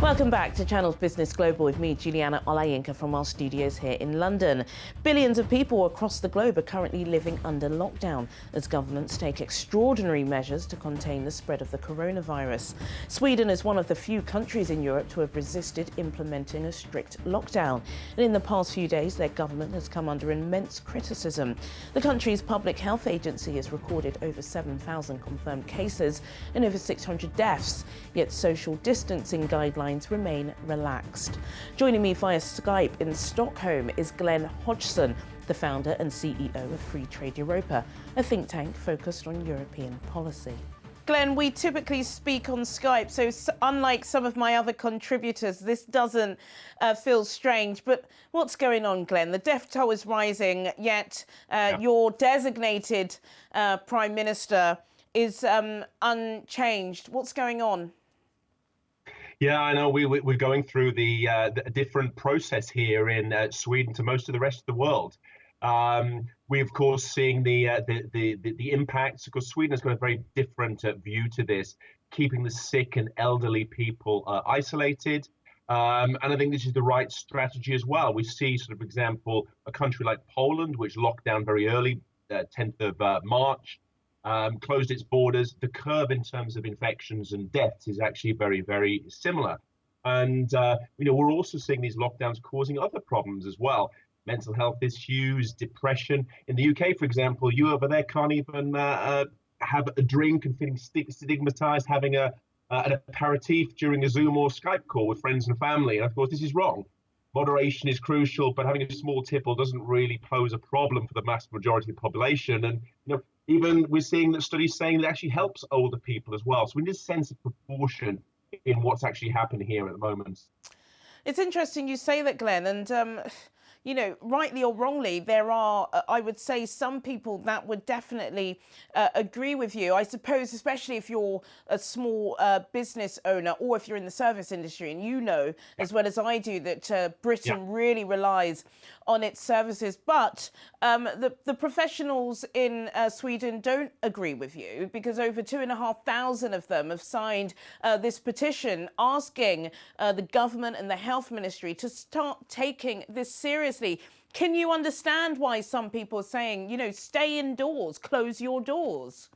Welcome back to Channels Business Global with me, Juliana Olayinka, from our studios here in London. Billions of people across the globe are currently living under lockdown as governments take extraordinary measures to contain the spread of the coronavirus. Sweden is one of the few countries in Europe to have resisted implementing a strict lockdown. And in the past few days, their government has come under immense criticism. The country's public health agency has recorded over 7,000 confirmed cases and over 600 deaths, yet social distancing guidelines remain relaxed. Joining me via Skype in Stockholm is Glenn Hodgson, the founder and CEO of Free Trade Europa, a think tank focused on European policy. Glenn, we typically speak on Skype, so unlike some of my other contributors, this doesn't feel strange. But what's going on, Glenn? The death toll is rising, yet your designated Prime Minister is unchanged. What's going on? Yeah, I know we're going through the different process here in Sweden to most of the rest of the world. We, of course, seeing the impacts. Of course, Sweden has got a very different view to this, keeping the sick and elderly people isolated. And I think this is the right strategy as well. We see, sort of example, a country like Poland, which locked down very early, 10th of March. Closed its borders. The curve in terms of infections and deaths is actually very, very similar. And, we're also seeing these lockdowns causing other problems as well. Mental health issues, depression. In the UK, for example, you over there can't even have a drink and feeling stigmatized, having an aperitif during a Zoom or Skype call with friends and family. And of course, this is wrong. Moderation is crucial, but having a small tipple doesn't really pose a problem for the vast majority of the population. And, even we're seeing that studies saying that actually helps older people as well. So we need a sense of proportion in what's actually happening here at the moment. It's interesting you say that, Glenn, and rightly or wrongly, there are, I would say, some people that would definitely agree with you. I suppose, especially if you're a small business owner or if you're in the service industry, and you know, as well as I do, that Britain really relies on its services. But the professionals in Sweden don't agree with you, because over 2,500 of them have signed this petition asking the government and the health ministry to start taking this seriously. Can you understand why some people are saying, stay indoors, close your doors?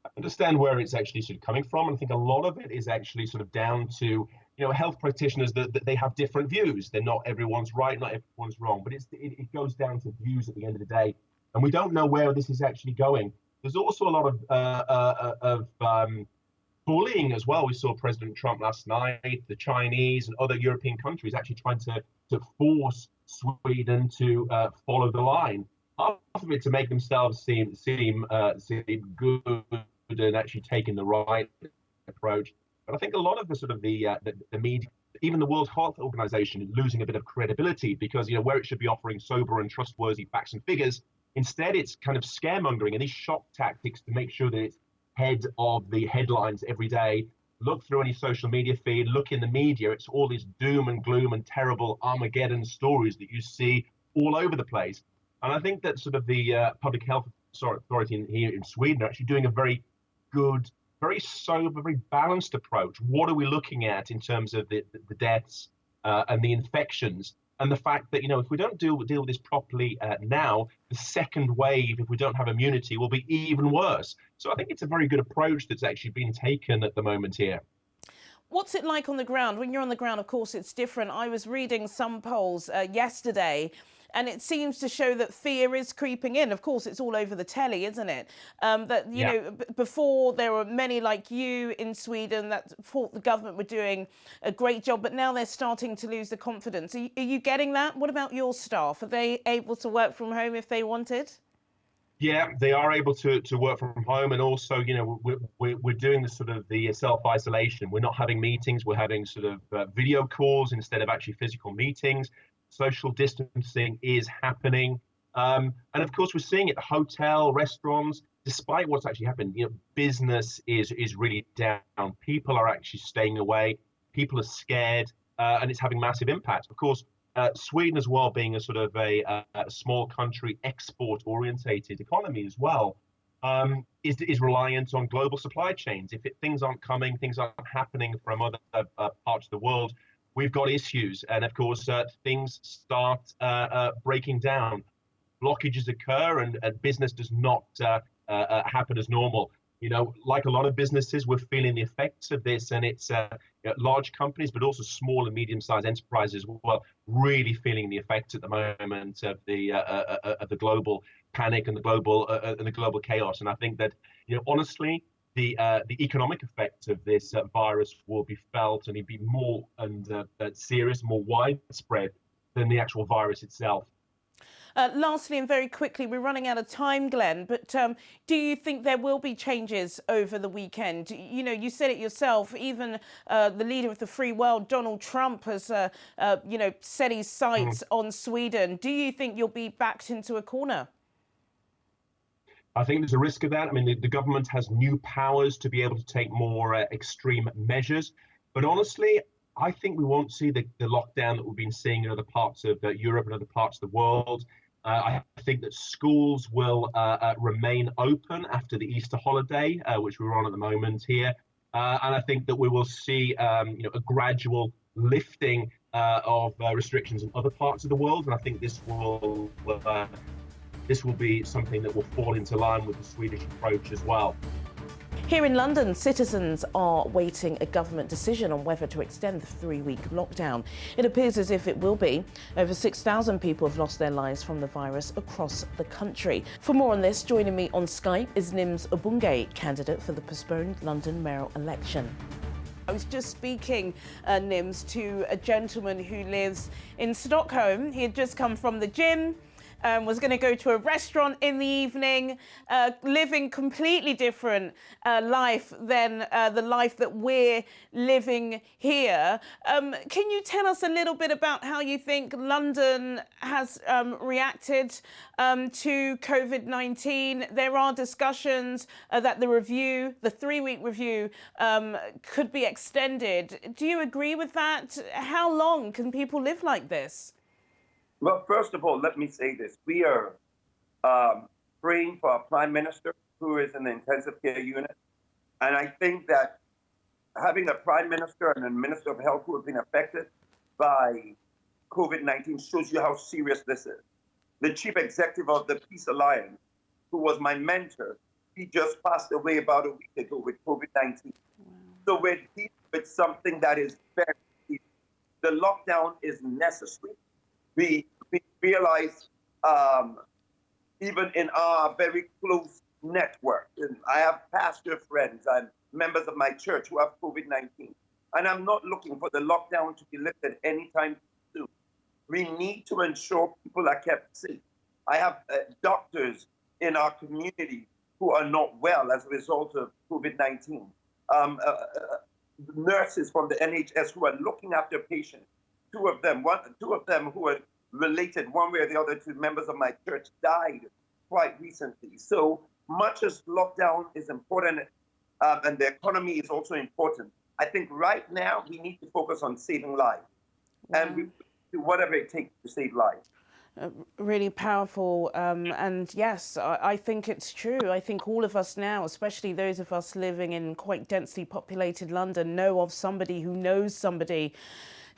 I understand where it's actually sort of coming from. And I think a lot of it is actually sort of down to, health practitioners that they have different views. They're not everyone's right, not everyone's wrong, but it goes down to views at the end of the day. And we don't know where this is actually going. There's also a lot of bullying as well. We saw President Trump last night, the Chinese and other European countries actually trying to force Sweden to follow the line. Half of it to make themselves seem good and actually taking the right approach. But I think a lot of the media, even the World Health Organization, is losing a bit of credibility because, where it should be offering sober and trustworthy facts and figures, instead it's kind of scaremongering and these shock tactics to make sure that it's head of the headlines every day. Look through any social media feed, look in the media, it's all these doom and gloom and terrible Armageddon stories that you see all over the place. And I think that sort of the public health authority here in Sweden are actually doing a very good, very sober, very balanced approach. What are we looking at in terms of the deaths and the infections? And the fact that, if we don't deal with this properly now, the second wave, if we don't have immunity, will be even worse. So I think it's a very good approach that's actually been taken at the moment here. What's it like on the ground? When you're on the ground, of course, it's different. I was reading some polls yesterday, and it seems to show that fear is creeping in. Of course, it's all over the telly, isn't it? Before there were many like you in Sweden that thought the government were doing a great job, but now they're starting to lose the confidence. Are you getting that? What about your staff? Are they able to work from home if they wanted? Yeah, they are able to work from home, and also, we're doing the sort of the self-isolation. We're not having meetings. We're having sort of video calls instead of actually physical meetings. Social distancing is happening. And of course, we're seeing it, hotel, restaurants, despite what's actually happened, business is really down. People are actually staying away. People are scared, and it's having massive impact. Of course, Sweden as well, being a sort of a small country, export orientated economy as well. is reliant on global supply chains. If things aren't coming, things aren't happening from other parts of the world, we've got issues. And of course, things start breaking down. Blockages occur, and business does not happen as normal. You know, like a lot of businesses, we're feeling the effects of this, and it's large companies, but also small and medium-sized enterprises, well, really feeling the effects at the moment of the global panic and the global chaos. And I think that, you know, honestly, the economic effects of this virus will be felt and be more serious, more widespread than the actual virus itself. Lastly, and very quickly, we're running out of time, Glenn, but do you think there will be changes over the weekend? You know, you said it yourself, even the leader of the free world, Donald Trump, has, you know, set his sights on Sweden. Do you think you'll be backed into a corner? I think there's a risk of that. I mean, the government has new powers to be able to take more extreme measures. But honestly, I think we won't see the lockdown that we've been seeing in other parts of Europe and other parts of the world. I think that schools will remain open after the Easter holiday, which we're on at the moment here. And I think that we will see you know, a gradual lifting of restrictions in other parts of the world. And I think this will be something that will fall into line with the Swedish approach as well. Here in London, citizens are waiting a government decision on whether to extend the 3-week lockdown. It appears as if it will be. Over 6,000 people have lost their lives from the virus across the country. For more on this, joining me on Skype is Nims Obunge, candidate for the postponed London mayoral election. I was just speaking, Nims, to a gentleman who lives in Stockholm. He had just come from the gym. Was going to go to a restaurant in the evening, living completely different life than the life that we're living here. Can you tell us a little bit about how you think London has reacted to COVID-19? There are discussions that the 3-week review, could be extended. Do you agree with that? How long can people live like this? Well, first of all, let me say this. We are praying for our Prime Minister, who is in the intensive care unit. And I think that having a Prime Minister and a Minister of Health who have been affected by COVID-19 shows you how serious this is. The Chief Executive of the Peace Alliance, who was my mentor, he just passed away about a week ago with COVID-19. Wow. So we're dealing with something that is very serious. The lockdown is necessary. We realize, even in our very close network, and I have pastor friends and members of my church who have COVID-19, and I'm not looking for the lockdown to be lifted anytime soon. We need to ensure people are kept safe. I have doctors in our community who are not well as a result of COVID-19, nurses from the NHS who are looking after patients. Two of them who are related one way or the other to members of my church died quite recently. So much as lockdown is important and the economy is also important, I think right now we need to focus on saving lives. Wow. And we do whatever it takes to save lives. Really powerful. And yes, I think it's true. I think all of us now, especially those of us living in quite densely populated London, know of somebody who knows somebody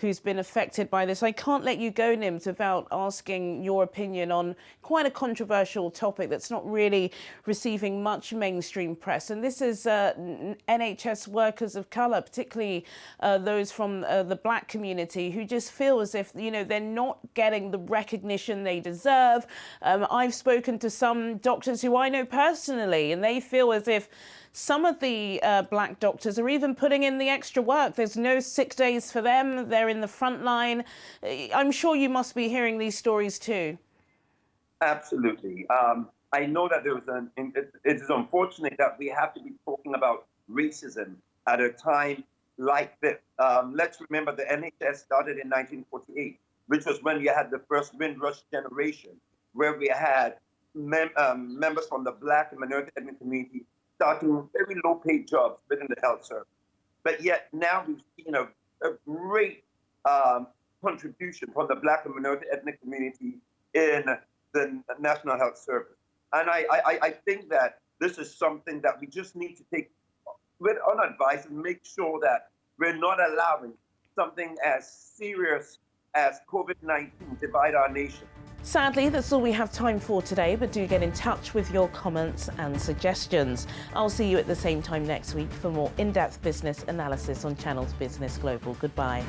who's been affected by this. I can't let you go, Nims, without asking your opinion on quite a controversial topic that's not really receiving much mainstream press. And this is NHS workers of colour, particularly those from the black community, who just feel as if, you know, they're not getting the recognition they deserve. I've spoken to some doctors who I know personally, and they feel as if some of the black doctors are even putting in the extra work. There's no sick days for them. They're in the front line. I'm sure you must be hearing these stories too. Absolutely. I know that it is unfortunate that we have to be talking about racism at a time like this. Let's remember the NHS started in 1948, which was when we had the first Windrush generation, where we had members from the black and minority ethnic community starting very low-paid jobs within the health service. But yet now we've seen a great contribution from the black and minority ethnic community in the National Health Service. And I think that this is something that we just need to take on advice and make sure that we're not allowing something as serious as COVID-19 divide our nation. Sadly, that's all we have time for today, but do get in touch with your comments and suggestions. I'll see you at the same time next week for more in-depth business analysis on Channel's Business Global. Goodbye.